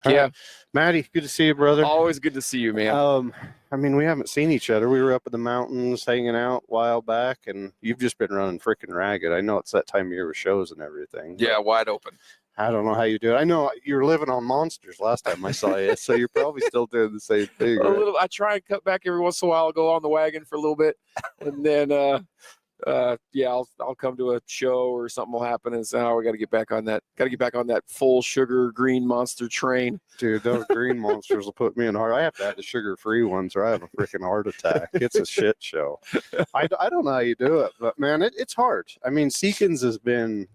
Yeah. Matty, good to see you, brother. Always good to see you, man. I mean, we haven't seen each other. We were up in the mountains hanging out a while back, and you've just been running freaking ragged. I know it's that time of year with shows and everything. Yeah, wide open. I don't know how you do it. I know you were living on monsters last time I saw you, so you're probably still doing the same thing. A Right? little. I try and cut back every once in a while. I'll go on the wagon for a little bit, and then I'll come to a show or something will happen, and say, oh, we got to get back on that. Got to get back on that full sugar green monster train. Dude, those green monsters will put me in heart. I have to have the sugar-free ones, or I have a freaking heart attack. It's a shit show. I don't know how you do it, but man, it's hard. I mean, Seekins has been.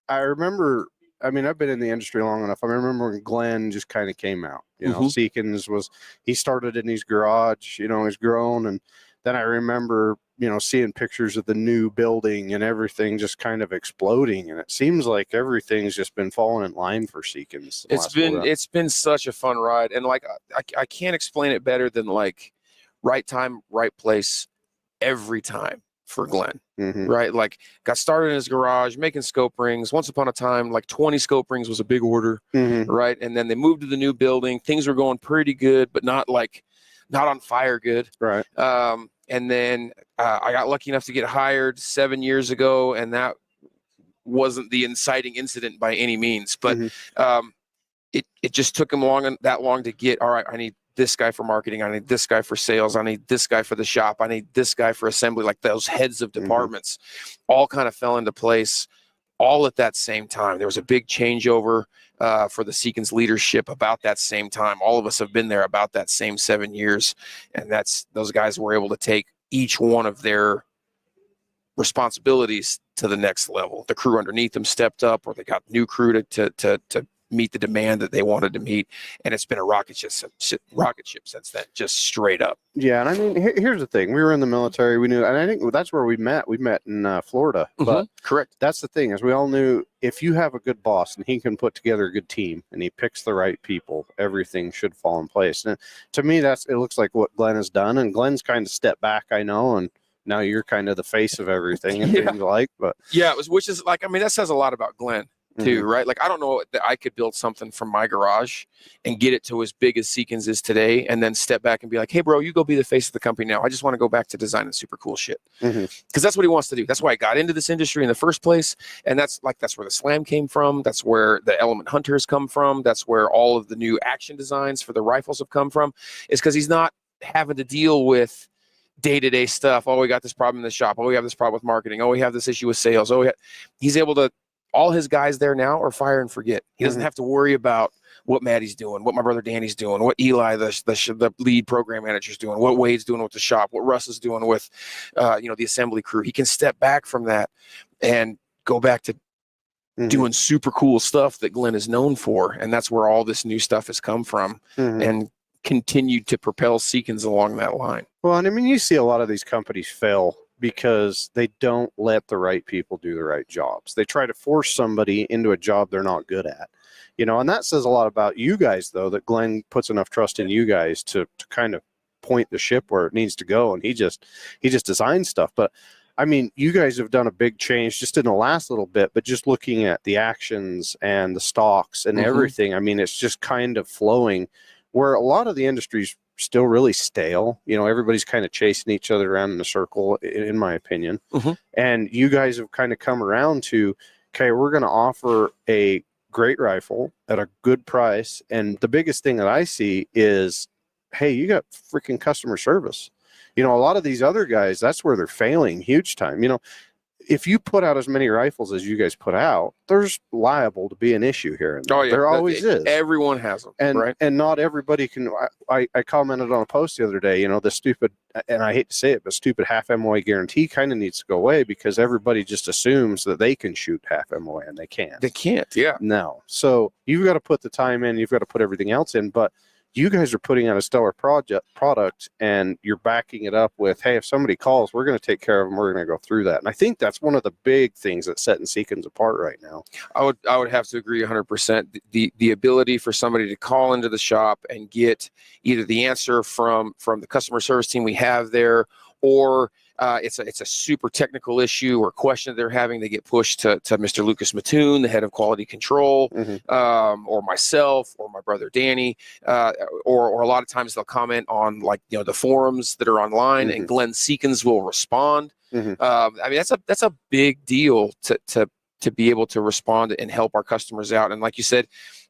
I remember. I mean, I've been in the industry long enough. I remember when Glenn just kind of came out. You know, Seekins he started in his garage. You know, he's grown, and then I remember, you know, seeing pictures of the new building and everything just kind of exploding. And it seems like everything's just been falling in line for Seekins. It's been such a fun ride, and like I can't explain it better than like right time, right place, every time for Glenn. Right? Like got started in his garage making scope rings. Once upon a time, like 20 scope rings was a big order, right? And then they moved to the new building. Things were going pretty good, but not on fire good. Right. And then I got lucky enough to get hired 7 years ago, and that wasn't the inciting incident by any means, but it just took him that long to get, all right, I need this guy for marketing, I need this guy for sales, I need this guy for the shop, I need this guy for assembly. Like those heads of departments all kind of fell into place all at that same time. There was a big changeover for the Seekins leadership about that same time. All of us have been there about that same 7 years, and those guys were able to take each one of their responsibilities to the next level. The crew underneath them stepped up, or they got new crew to meet the demand that they wanted to meet, and it's been a rocket ship since then, just straight up. Yeah, and I mean, here's the thing: we were in the military, we knew, and I think that's where we met. We met in Florida, but correct. That's the thing, is we all knew if you have a good boss and he can put together a good team and he picks the right people, everything should fall in place. And to me, it looks like what Glenn has done, and Glenn's kind of stepped back, I know, and now you're kind of the face of everything. It seems like, but yeah, which is like, I mean, that says a lot about Glenn too, right? Like, I don't know that I could build something from my garage and get it to as big as Seekins is today, and then step back and be like, hey, bro, you go be the face of the company now. I just want to go back to designing super cool shit. Because that's what he wants to do. That's why I got into this industry in the first place. And that's where the Slam came from. That's where the Element Hunters come from. That's where all of the new action designs for the rifles have come from, is because he's not having to deal with day-to-day stuff. Oh, we got this problem in the shop. Oh, we have this problem with marketing. Oh, we have this issue with sales. Oh, he's able to. All his guys there now are fire and forget. He doesn't have to worry about what Matty's doing, what my brother Danny's doing, what Eli, the lead program manager's doing, what Wade's doing with the shop, what Russ is doing with, the assembly crew. He can step back from that and go back to doing super cool stuff that Glenn is known for, and that's where all this new stuff has come from, and continued to propel Seekins along that line. Well, and I mean, you see a lot of these companies fail because they don't let the right people do the right jobs. They try to force somebody into a job they're not good at, you know, and that says a lot about you guys, though, that Glenn puts enough trust in you guys to kind of point the ship where it needs to go, and he just designs stuff. But I mean, you guys have done a big change just in the last little bit, but just looking at the actions and the stocks and everything, I mean, it's just kind of flowing, where a lot of the industry's still really stale. You know, everybody's kind of chasing each other around in a circle, in my opinion. And you guys have kind of come around to, okay, we're going to offer a great rifle at a good price. And the biggest thing that I see is, hey, you got freaking customer service. You know, a lot of these other guys, that's where they're failing huge time. You know, if you put out as many rifles as you guys put out, there's liable to be an issue here. And there always is. Everyone has them, and, right? And not everybody can. I commented on a post the other day, you know, the stupid, and I hate to say it, but stupid half MOA guarantee kind of needs to go away, because everybody just assumes that they can shoot half MOA, and they can't. They can't, yeah. No. So you've got to put the time in, you've got to put everything else in, but you guys are putting out a stellar product, and you're backing it up with, hey, if somebody calls, we're going to take care of them. We're going to go through that. And I think that's one of the big things that's setting Seekins apart right now. I would have to agree 100%. The ability for somebody to call into the shop and get either the answer from the customer service team we have there, or it's a super technical issue or question that they're having, they get pushed to Mr. Lucas Mattoon, the head of quality control, or myself or my brother Danny, or a lot of times they'll comment on like the forums that are online, and Glenn Seekins will respond. I mean that's a big deal to be able to respond and help our customers out. And like you said,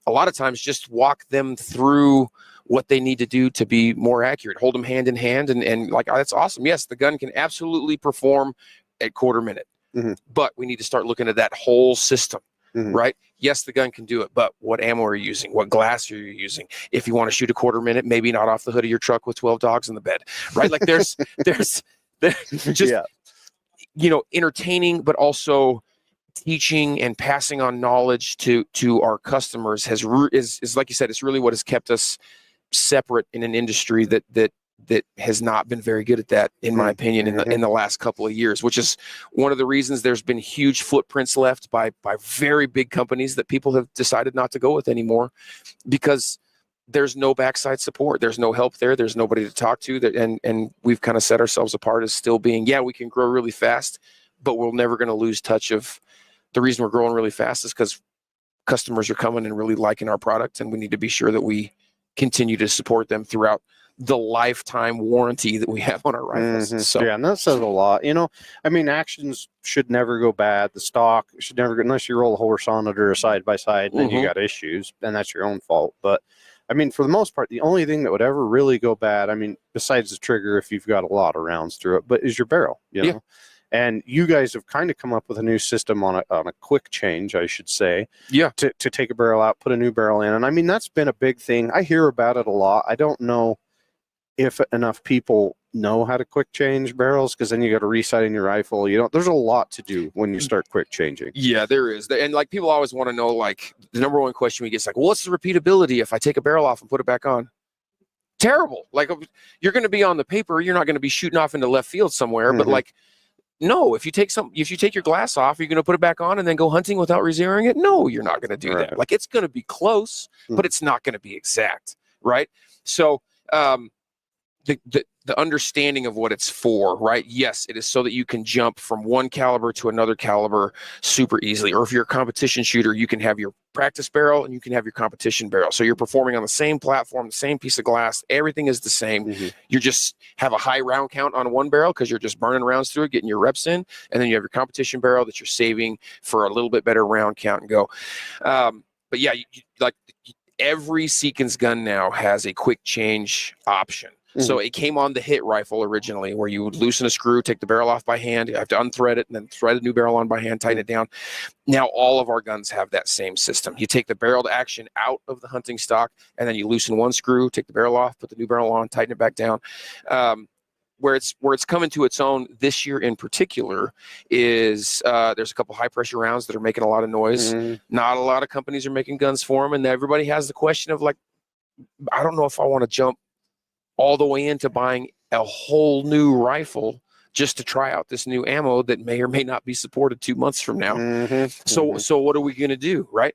a lot of times just walk them through what they need to do to be more accurate, hold them hand in hand. And like, oh, that's awesome. Yes, the gun can absolutely perform at quarter minute, but we need to start looking at that whole system, right? Yes, the gun can do it, but what ammo are you using? What glass are you using? If you want to shoot a quarter minute, maybe not off the hood of your truck with 12 dogs in the bed, right? Like there's just, entertaining, but also teaching and passing on knowledge to our customers is like you said, it's really what has kept us separate in an industry that has not been very good at that, in my opinion, in the last couple of years, which is one of the reasons there's been huge footprints left by very big companies that people have decided not to go with anymore, because there's no backside support, there's no help there, there's nobody to talk to, and we've kind of set ourselves apart as still being, we can grow really fast, but we're never going to lose touch of the reason we're growing really fast is because customers are coming and really liking our product, and we need to be sure that we continue to support them throughout the lifetime warranty that we have on our rifles. So and that says a lot. I mean, actions should never go bad. The stock should never go, unless you roll a horse on it or a side by side, then you got issues, and that's your own fault. But I mean, for the most part, the only thing that would ever really go bad, I mean, besides the trigger, if you've got a lot of rounds through it, but is your barrel. You know. And you guys have kind of come up with a new system on a quick change, I should say. To take a barrel out, put a new barrel in. And I mean, that's been a big thing. I hear about it a lot. I don't know if enough people know how to quick change barrels, because then you got to resight in your rifle. There's a lot to do when you start quick changing. Yeah, there is. And like, people always want to know, like, the number one question we get is like, well, what's the repeatability if I take a barrel off and put it back on? Terrible. Like, you're going to be on the paper, you're not going to be shooting off into left field somewhere, but like, no, if you take your glass off, you're going to put it back on and then go hunting without rezeroing it? No, you're not going to do that. Like, it's going to be close, but it's not going to be exact, right? So the understanding of what it's for, right? Yes, it is so that you can jump from one caliber to another caliber super easily. Or if you're a competition shooter, you can have your practice barrel and you can have your competition barrel. So you're performing on the same platform, the same piece of glass. Everything is the same. You just have a high round count on one barrel because you're just burning rounds through it, getting your reps in. And then you have your competition barrel that you're saving for a little bit better round count and go. But yeah, every Seekins gun now has a quick change option. So it came on the hit rifle originally, where you would loosen a screw, take the barrel off by hand, you have to unthread it, and then thread a new barrel on by hand, tighten it down. Now all of our guns have that same system. You take the barreled action out of the hunting stock, and then you loosen one screw, take the barrel off, put the new barrel on, tighten it back down. Where it's coming to its own this year in particular is there's a couple high pressure rounds that are making a lot of noise. Not a lot of companies are making guns for them, and everybody has the question of like, I don't know if I want to jump all the way into buying a whole new rifle just to try out this new ammo that may or may not be supported 2 months from now. So what are we going to do, right?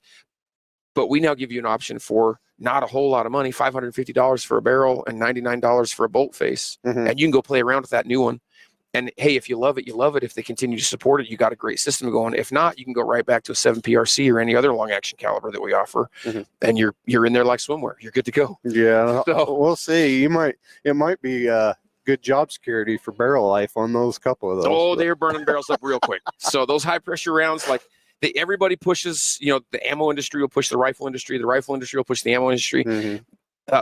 But we now give you an option for not a whole lot of money, $550 for a barrel and $99 for a bolt face. And you can go play around with that new one. And hey, if you love it, you love it. If they continue to support it, you got a great system going. If not, you can go right back to a 7 PRC or any other long action caliber that we offer, and you're in there like swimwear. You're good to go. Yeah, so we'll see. It might be good job security for barrel life on those couple of those. Oh, they're burning barrels up real quick. So those high pressure rounds, like everybody pushes. The ammo industry will push the rifle industry. The rifle industry will push the ammo industry.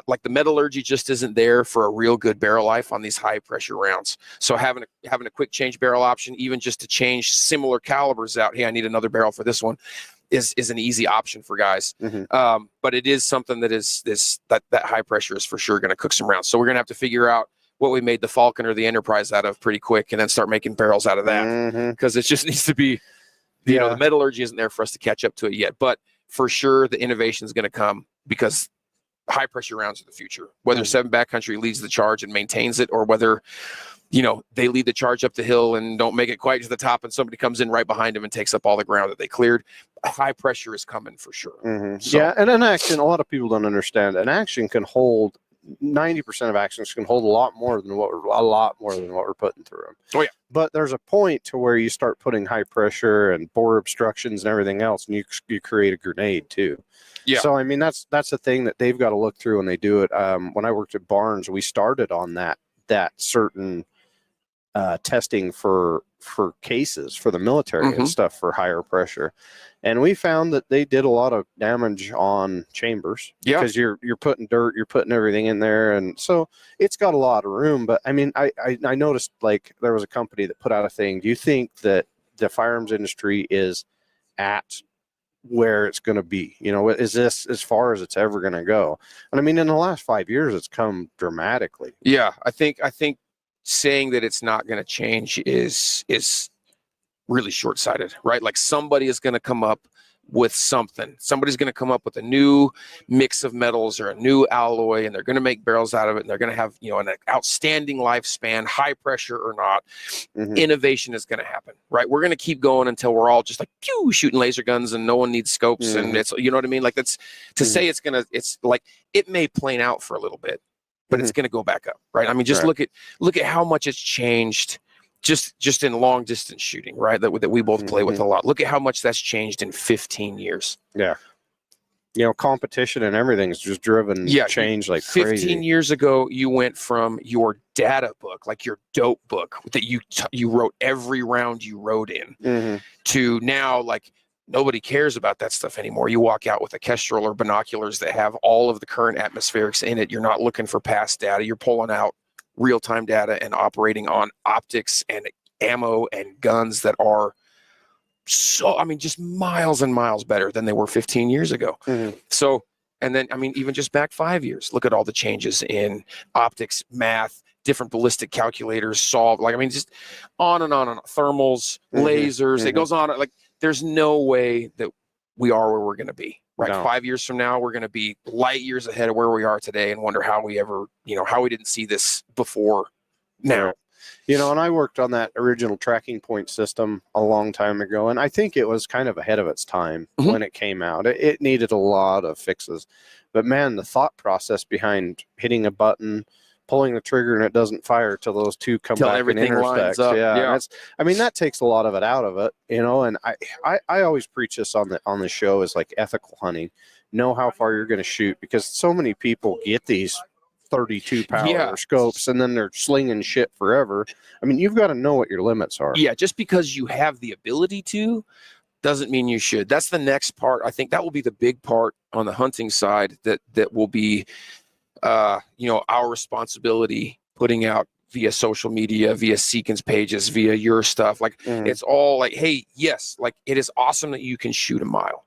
Like the metallurgy just isn't there for a real good barrel life on these high pressure rounds. So having a quick change barrel option, even just to change similar calibers out, hey, I need another barrel for this one, is an easy option for guys. But it is something that that high pressure is for sure going to cook some rounds. So we're going to have to figure out what we made the Falcon or the Enterprise out of pretty quick, and then start making barrels out of that, because it just needs to be, the metallurgy isn't there for us to catch up to it yet. But for sure, the innovation is going to come, because high pressure rounds are the future. Whether 7 Backcountry leads the charge and maintains it, or whether they lead the charge up the hill and don't make it quite to the top, and somebody comes in right behind them and takes up all the ground that they cleared, high pressure is coming for sure. So, yeah, and an action, a lot of people don't understand, an action can hold 90% of actions can hold a lot more than what we're putting through them. Oh yeah. But there's a point to where you start putting high pressure and bore obstructions and everything else, and you create a grenade too. Yeah. So I mean that's the thing that they've got to look through when they do it. When I worked at Barnes, we started on that certain testing for cases for the military and stuff for higher pressure, and we found that they did a lot of damage on chambers because you're putting dirt, you're putting everything in there, and so it's got a lot of room. But I mean, I noticed like there was a company that put out a thing. Do you think that the firearms industry is at where it's going to be? You know, is this as far as it's ever going to go? And I mean, in the last 5 years, it's come dramatically. Yeah, I think saying that it's not going to change is really short-sighted, right? Like somebody is going to come up with something. Somebody's going to come up with a new mix of metals or a new alloy, and they're going to make barrels out of it, and they're going to have, you know, an outstanding lifespan, high pressure or not. Innovation is going to happen, right? We're going to keep going until we're all just like pew, shooting laser guns and no one needs scopes, and it's, you know what I mean? Like that's to say it's like it may plane out for a little bit, but it's going to go back up, right? I mean, just look at how much it's changed just in long distance shooting, right? That we both play with a lot. Look at how much that's changed in 15 years. Yeah. You know, competition and everything's just driven change like 15 crazy. 15 years ago, you went from your data book, like your dope book that you wrote every round you rode in, to now like nobody cares about that stuff anymore. You walk out with a Kestrel or binoculars that have all of the current atmospherics in it. You're not looking for past data. You're pulling out real-time data and operating on optics and ammo and guns that are so, I mean, just miles and miles better than they were 15 years ago. So, and then, I mean, even just back 5 years, look at all the changes in optics, math, different ballistic calculators, like, I mean, just on and on and on. Thermals, lasers, it goes on. Like, there's no way that we are where we're going to be, right? No. 5 years from now, we're going to be light years ahead of where we are today and wonder how we ever, you know, how we didn't see this before now. Right. You know, and I worked on that original tracking point system a long time ago, and I think it was kind of ahead of its time when it came out. It needed a lot of fixes. But man, the thought process behind hitting a button, pulling the trigger, and it doesn't fire till those two come back and intersect. Yeah. I mean, that takes a lot of it out of it, you know, and I always preach this on the show is like ethical hunting. Know how far you're going to shoot, because so many people get these 32 power scopes and then they're slinging shit forever. I mean, you've got to know what your limits are. Yeah, just because you have the ability to doesn't mean you should. That's the next part. I think that will be the big part on the hunting side that will be you know, our responsibility putting out via social media, via Seekins pages, via your stuff. Like it's all like, hey, yes, like it is awesome that you can shoot a mile.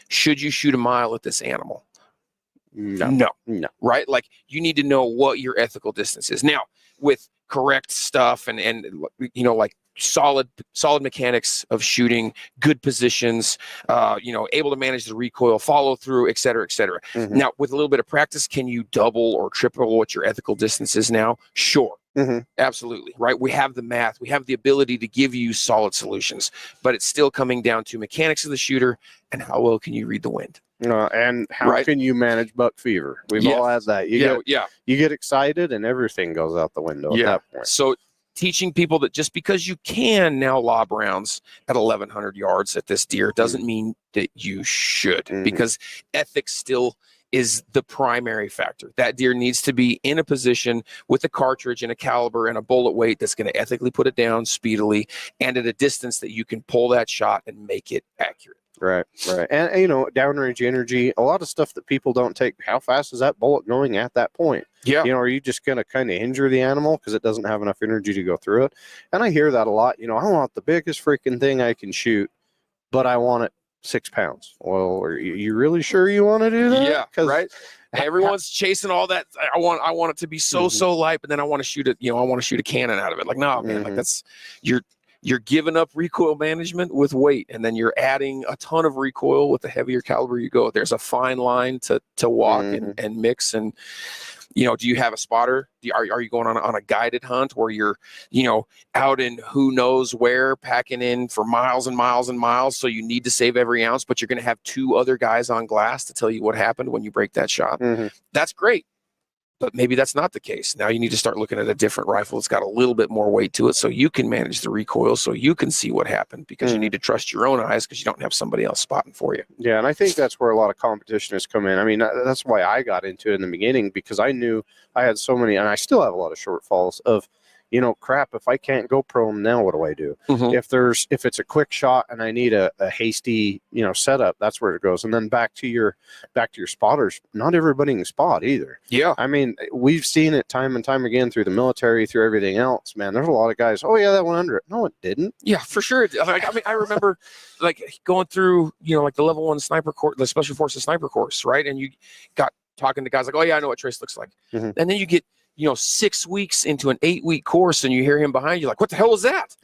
Should you shoot a mile at this animal? No. Right? Like you need to know what your ethical distance is. Now, with correct stuff and you know, like solid mechanics of shooting, good positions, you know, able to manage the recoil, follow through, et cetera, et cetera. Now, with a little bit of practice, can you double or triple what your ethical distance is now? Sure. Absolutely. Right. We have the math. We have the ability to give you solid solutions, but it's still coming down to mechanics of the shooter and how well can you read the wind. And how can you manage buck fever? We've all had that. You get excited and everything goes out the window at that point. So teaching people that just because you can now lob rounds at 1,100 yards at this deer doesn't mean that you should, because ethics still is the primary factor. That deer needs to be in a position with a cartridge and a caliber and a bullet weight that's going to ethically put it down speedily and at a distance that you can pull that shot and make it accurate. Right. And, you know, downrange energy, a lot of stuff that people don't take. How fast is that bullet going at that point? Yeah. You know, are you just going to kind of injure the animal because it doesn't have enough energy to go through it? And I hear that a lot. You know, I want the biggest freaking thing I can shoot, but I want it 6 pounds. Well, are you really sure you want to do that? Yeah, right. Everyone's chasing all that. I want it to be so light, but then I want to shoot it. You know, I want to shoot a cannon out of it. Like, no, man, like that's you're giving up recoil management with weight, and then you're adding a ton of recoil with the heavier caliber you go. There's a fine line to walk and mix. And, you know, do you have a spotter? Are you going on a guided hunt where you're, you know, out in who knows where, packing in for miles and miles and miles, so you need to save every ounce, but you're going to have 2 other guys on glass to tell you what happened when you break that shot? That's great. But maybe that's not the case. Now you need to start looking at a different rifle that's got a little bit more weight to it, so you can manage the recoil, so you can see what happened, because you need to trust your own eyes, because you don't have somebody else spotting for you. Yeah, and I think that's where a lot of competition has come in. I mean, that's why I got into it in the beginning, because I knew I had so many, and I still have a lot of shortfalls of, crap, if I can't go prone, now what do I do? If it's a quick shot and I need a hasty, setup, that's where it goes. And then back to your spotters, not everybody can spot either. Yeah. I mean, we've seen it time and time again through the military, through everything else, man. There's a lot of guys, oh yeah, that went under it. No, it didn't. Yeah, for sure. Like, I mean, I remember like going through, like the level 1 sniper course, the special forces sniper course, right? And you got talking to guys like, oh yeah, I know what trace looks like. And then you get 6 weeks into an 8-week course, and you hear him behind you like, what the hell was that?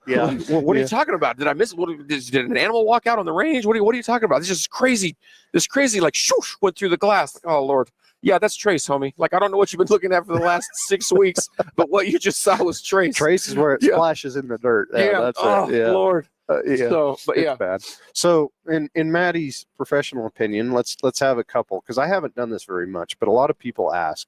Yeah. What are you talking about? Did I miss it? Did an animal walk out on the range? What are you talking about? This is crazy. This crazy like shoosh went through the glass. Like, oh Lord. Yeah, that's trace, homie. Like, I don't know what you've been looking at for the last 6 weeks, but what you just saw was trace. Trace is where it splashes in the dirt. Yeah. That's oh, it. Yeah. Lord. Yeah. So, but it's yeah. bad. So in Matty's professional opinion, let's have a couple, because I haven't done this very much, but a lot of people ask,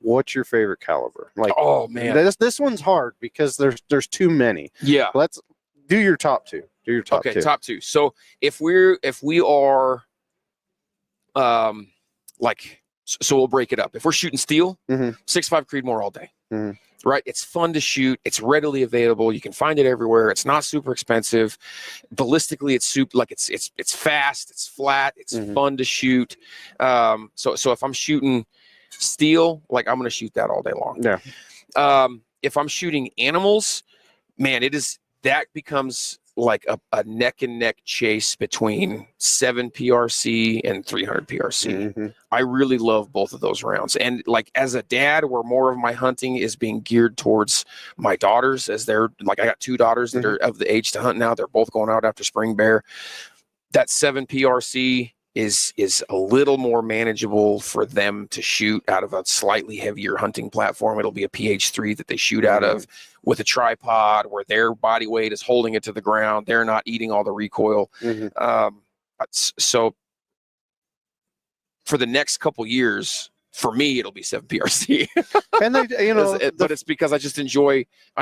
what's your favorite caliber? Like, oh man, this one's hard because there's too many. Yeah. Let's do your top two. Okay, top two. So if we are so we'll break it up. If we're shooting steel, 6.5 Creedmoor all day. Right? It's fun to shoot. It's readily available. You can find it everywhere. It's not super expensive. Ballistically, it's fast. It's flat. It's fun to shoot. So if I'm shooting steel, like, I'm going to shoot that all day long. Yeah. If I'm shooting animals, man, that becomes like a neck and neck chase between 7 PRC and 300 PRC. I really love both of those rounds. And like, as a dad, where more of my hunting is being geared towards my daughters, as they're like, I got 2 daughters that are of the age to hunt now. They're both going out after spring bear. That 7 PRC is a little more manageable for them to shoot out of a slightly heavier hunting platform. It'll be a PH3 that they shoot out of, with a tripod where their body weight is holding it to the ground. They're not eating all the recoil. So for the next couple years, for me, it'll be 7 PRC. And they, but it's because I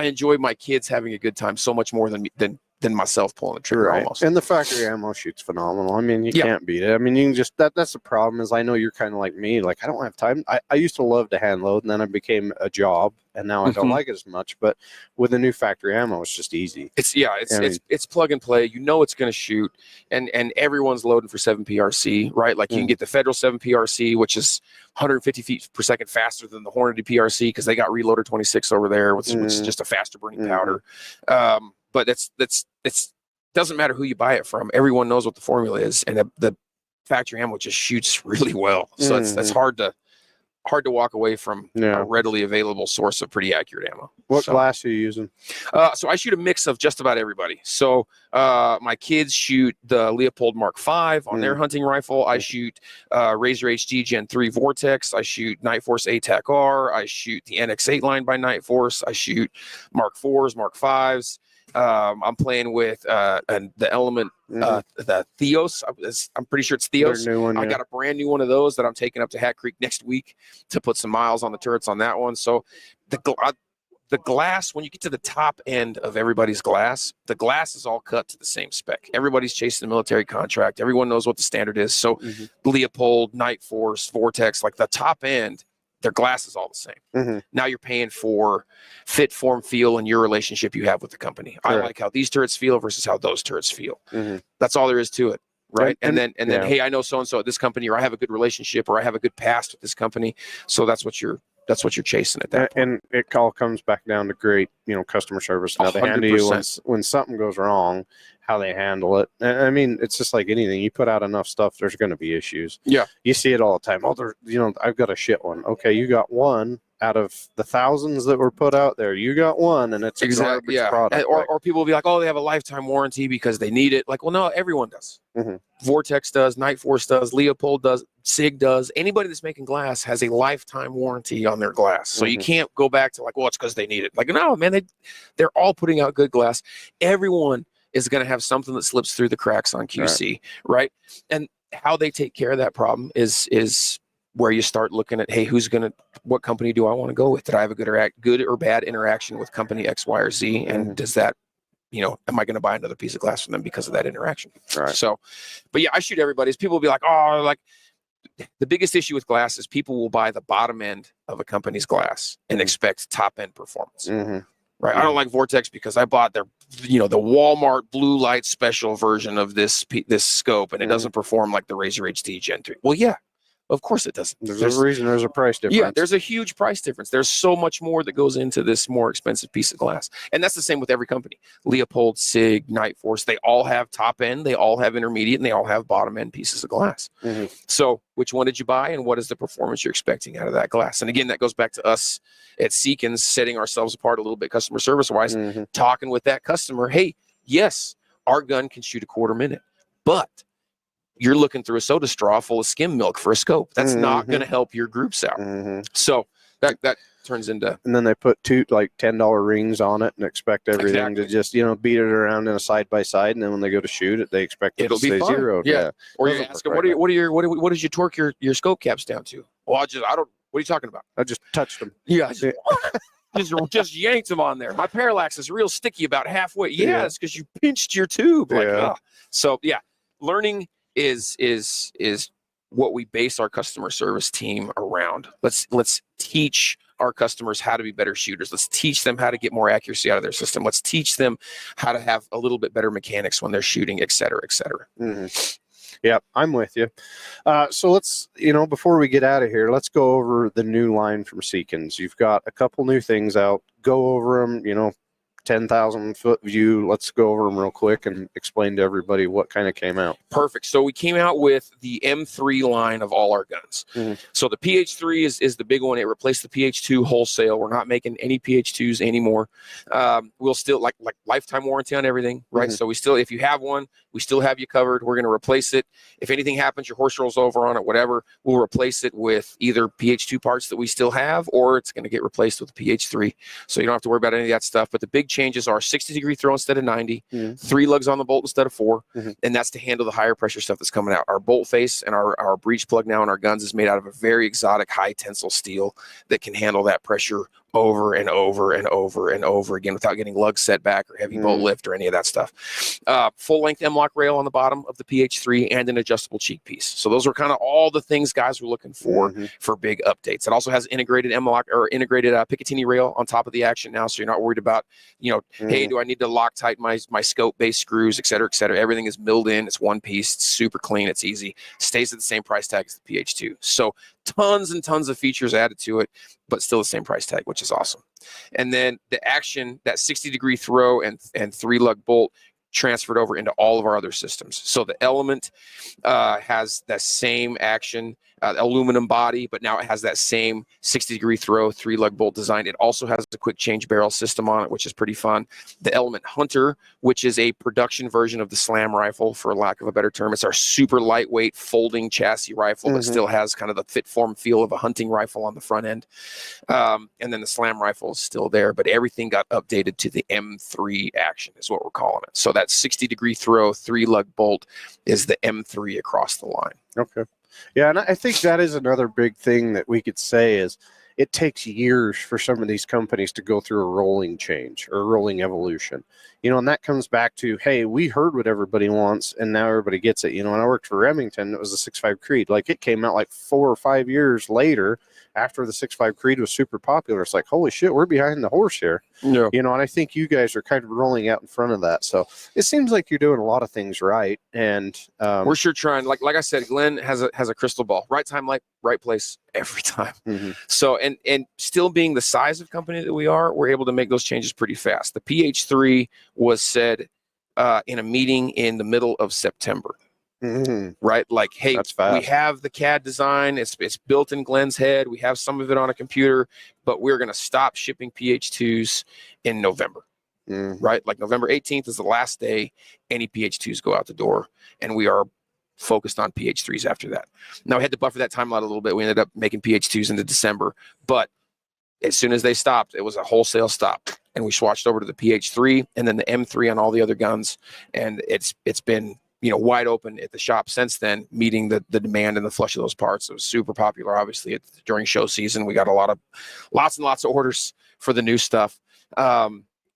enjoy my kids having a good time so much more than myself pulling the trigger. Almost. And the factory ammo shoots phenomenal. I mean, you can't beat it. I mean, you can just, that's the problem, is I know you're kind of like me. Like, I don't have time. I used to love to hand load, and then it became a job, and now I don't like it as much. But with the new factory ammo, it's just easy. It's plug and play. You know it's going to shoot, and everyone's loading for 7 PRC, right? Like, you can get the Federal 7 PRC, which is 150 feet per second faster than the Hornady PRC, because they got Reloader 26 over there, which is just a faster burning powder. But it's doesn't matter who you buy it from. Everyone knows what the formula is, and the factory ammo just shoots really well. So it's hard to walk away from a readily available source of pretty accurate ammo. What glass are you using? So I shoot a mix of just about everybody. So my kids shoot the Leopold Mark V on their hunting rifle. I shoot Razor HD Gen 3 Vortex. I shoot Night Force ATAC R. I shoot the NX8 line by Night Force. I shoot Mark 4s, Mark 5s. I'm playing with the Element, the Theos. I'm pretty sure it's Theos. New one, I got a brand new one of those that I'm taking up to Hat Creek next week to put some miles on the turrets on that one. So the glass, when you get to the top end of everybody's glass, the glass is all cut to the same spec. Everybody's chasing the military contract. Everyone knows what the standard is. So Leopold, Night Force, Vortex, like the top end, their glass is all the same. Now you're paying for fit, form, feel, and your relationship you have with the company. I like how these turrets feel versus how those turrets feel. That's all there is to it, right? And then hey, I know so-and-so at this company, or I have a good relationship, or I have a good past with this company. So that's what you're chasing at that point. And it all comes back down to great, customer service. Now they handle you when something goes wrong, how they handle it. I mean, it's just like anything. You put out enough stuff, there's going to be issues. Yeah. You see it all the time. Oh, I've got a shit one. Okay, you got one out of the thousands that were put out there. You got one, and it's a garbage product. Or people will be like, oh, they have a lifetime warranty because they need it. Like, well, no, everyone does. Vortex does, Night Force does, Leopold does, SIG does. Anybody that's making glass has a lifetime warranty on their glass. So you can't go back to like, well, it's because they need it. Like, no, man, they're all putting out good glass. Everyone is going to have something that slips through the cracks on QC, right? And how they take care of that problem is where you start looking at, hey, what company do I want to go with? Did I have a good or bad interaction with company X, Y, or Z? And does that, am I going to buy another piece of glass from them because of that interaction? Right. So, but yeah, I shoot everybody's. People will be like, oh, like the biggest issue with glass is people will buy the bottom end of a company's glass and expect top end performance. Right. I don't like Vortex because I bought their, the Walmart blue light special version of this scope, and it doesn't perform like the Razor HD Gen 3. Well, yeah, of course it doesn't. There's a reason there's a price difference. Yeah, there's a huge price difference. There's so much more that goes into this more expensive piece of glass. And that's the same with every company. Leopold, Sig, Night Force, they all have top end, they all have intermediate, and they all have bottom end pieces of glass. So which one did you buy, and what is the performance you're expecting out of that glass? And again, that goes back to us at Seekins setting ourselves apart a little bit customer service wise, talking with that customer. Hey, yes, our gun can shoot a quarter minute, but you're looking through a soda straw full of skim milk for a scope. That's not going to help your groups out. So that turns into. And then they put two like $10 rings on it and expect everything to just beat it around in a side by side. And then when they go to shoot it, they expect it to stay zeroed. Yeah. Or you ask them, what did you torque your scope caps down to? Well, I don't. What are you talking about? I just touched them. Yeah. Just yanked them on there. My parallax is real sticky about halfway. Yeah, it's because you pinched your tube. So yeah, learning is what we base our customer service team around. Let's teach our customers how to be better shooters. Let's teach them how to get more accuracy out of their system. Let's teach them how to have a little bit better mechanics when they're shooting, et cetera, et cetera. Yeah, I'm with you. So let's, before we get out of here, let's go over the new line from Seekins. You've got a couple new things out. Go over them, 10,000 foot view. Let's go over them real quick and explain to everybody what kind of came out. Perfect. So we came out with the M3 line of all our guns. So the PH3 is the big one. It replaced the PH2 wholesale. We're not making any PH2s anymore. We'll still like lifetime warranty on everything, right? So we still, if you have one, we still have you covered. We're going to replace it. If anything happens, your horse rolls over on it, whatever, we'll replace it with either PH2 parts that we still have, or it's going to get replaced with the PH3. So you don't have to worry about any of that stuff. But the big changes are 60-degree throw instead of 90, 3 lugs on the bolt instead of 4, and that's to handle the higher pressure stuff that's coming out. Our bolt face and our breech plug now in our guns is made out of a very exotic high tensile steel that can handle that pressure over and over and over and over again without getting lug setback or heavy bolt lift or any of that stuff. Full length M-lock rail on the bottom of the PH3 and an adjustable cheek piece. So those are kind of all the things guys were looking for big updates. It also has integrated M-lock or integrated Picatinny rail on top of the action now, so you're not worried about, hey, do I need to Loctite my scope base screws, et cetera, et cetera. Everything is milled in. It's one piece. It's super clean. It's easy. Stays at the same price tag as the PH2. So tons and tons of features added to it, but still the same price tag, which is awesome. And then the action, that 60-degree throw and 3-lug bolt transferred over into all of our other systems. So the Element has that same action, aluminum body, but now it has that same 60-degree throw, 3-lug bolt design. It also has a quick change barrel system on it, which is pretty fun. The Element Hunter, which is a production version of the Slam rifle, for lack of a better term. It's our super lightweight folding chassis rifle, but still has kind of the fit form feel of a hunting rifle on the front end. And then the Slam rifle is still there, but everything got updated to the M3 action is what we're calling it. So that 60-degree throw, 3-lug bolt is the M3 across the line. Okay. Yeah, and I think that is another big thing that we could say is it takes years for some of these companies to go through a rolling change or a rolling evolution. And that comes back to, hey, we heard what everybody wants, and now everybody gets it. When I worked for Remington, it was a 6.5 Creed. Like, it came out like 4 or 5 years later after the 6.5 Creed was super popular. It's like, holy shit, we're behind the horse here. Yeah. And I think you guys are kind of rolling out in front of that. So it seems like you're doing a lot of things right. And we're sure trying. Like I said, Glenn has a crystal ball. Right time, right place, every time. So, and still being the size of company that we are, we're able to make those changes pretty fast. The PH3 was said in a meeting in the middle of September. Right? Like, hey, we have the CAD design. It's built in Glenn's head. We have some of it on a computer, but we're going to stop shipping PH2s in November. Right? Like November 18th is the last day any PH2s go out the door, and we are focused on PH3s after that. Now, we had to buffer that timeline a little bit. We ended up making PH2s into December, but as soon as they stopped, it was a wholesale stop, and we swatched over to the PH3 and then the M3 on all the other guns, and it's been wide open at the shop since then, meeting the demand and the flush of those parts. It was super popular, obviously, during show season. We got lots and lots of orders for the new stuff.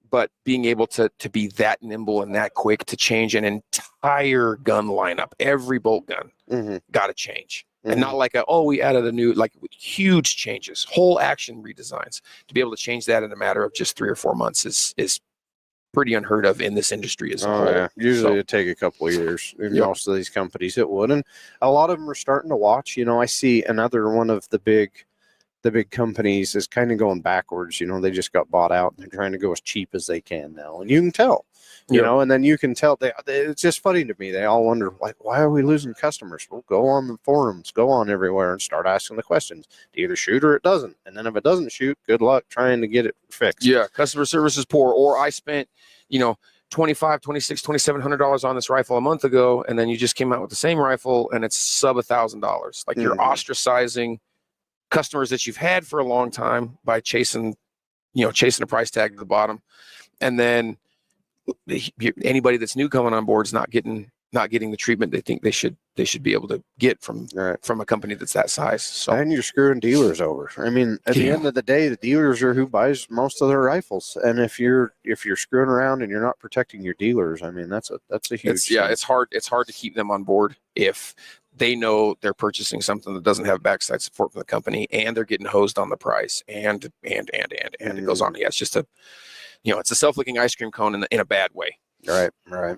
But being able to be that nimble and that quick to change an entire gun lineup, every bolt gun got to change. And not like we added a new, like huge changes, whole action redesigns. To be able to change that in a matter of just 3 or 4 months is pretty unheard of in this industry as a whole. Yeah. Usually it'd take a couple of years. In most of these companies it would. And a lot of them are starting to watch. I see another one of the big companies is kind of going backwards. They just got bought out and they're trying to go as cheap as they can now. And you can tell, and then you can tell it's just funny to me. They all wonder, like, why are we losing customers? Well, go on the forums, go on everywhere and start asking the questions. It either shoot or it doesn't. And then if it doesn't shoot, good luck trying to get it fixed. Yeah. Customer service is poor. Or I spent, $2,500, $2,600, $2,700 on this rifle a month ago. And then you just came out with the same rifle and it's sub $1,000. Like you're ostracizing customers that you've had for a long time by chasing a price tag to the bottom. And then anybody that's new coming on board is not getting the treatment they think they should be able to get from a company that's that size. So, and you're screwing dealers over. I mean, at the end of the day, the dealers are who buys most of their rifles. And if you're screwing around and you're not protecting your dealers, I mean, that's a huge thing. It's hard to keep them on board if they know they're purchasing something that doesn't have backside support from the company and they're getting hosed on the price and it goes on. Yeah, it's just it's a self-licking ice cream cone in a bad way. Right.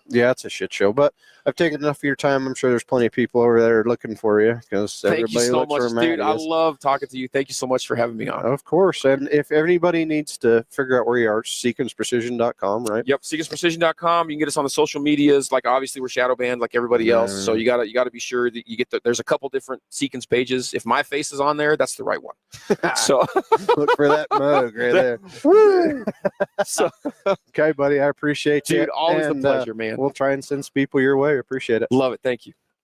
Yeah, it's a shit show, but I've taken enough of your time. I'm sure there's plenty of people over there looking for you because everybody looks for Matty. Dude, I love talking to you. Thank you so much for having me on. Of course. And if anybody needs to figure out where you are, seekinsprecision.com, right? Yep, seekinsprecision.com. You can get us on the social medias. Like, obviously, we're shadow banned like everybody else. So you gotta be sure that you get there's a couple different Seekins pages. If my face is on there, that's the right one. So look for that mug right there. So, okay, buddy, I appreciate you. Dude, always a pleasure, man. We'll try and send people your way. Appreciate it. Love it. Thank you.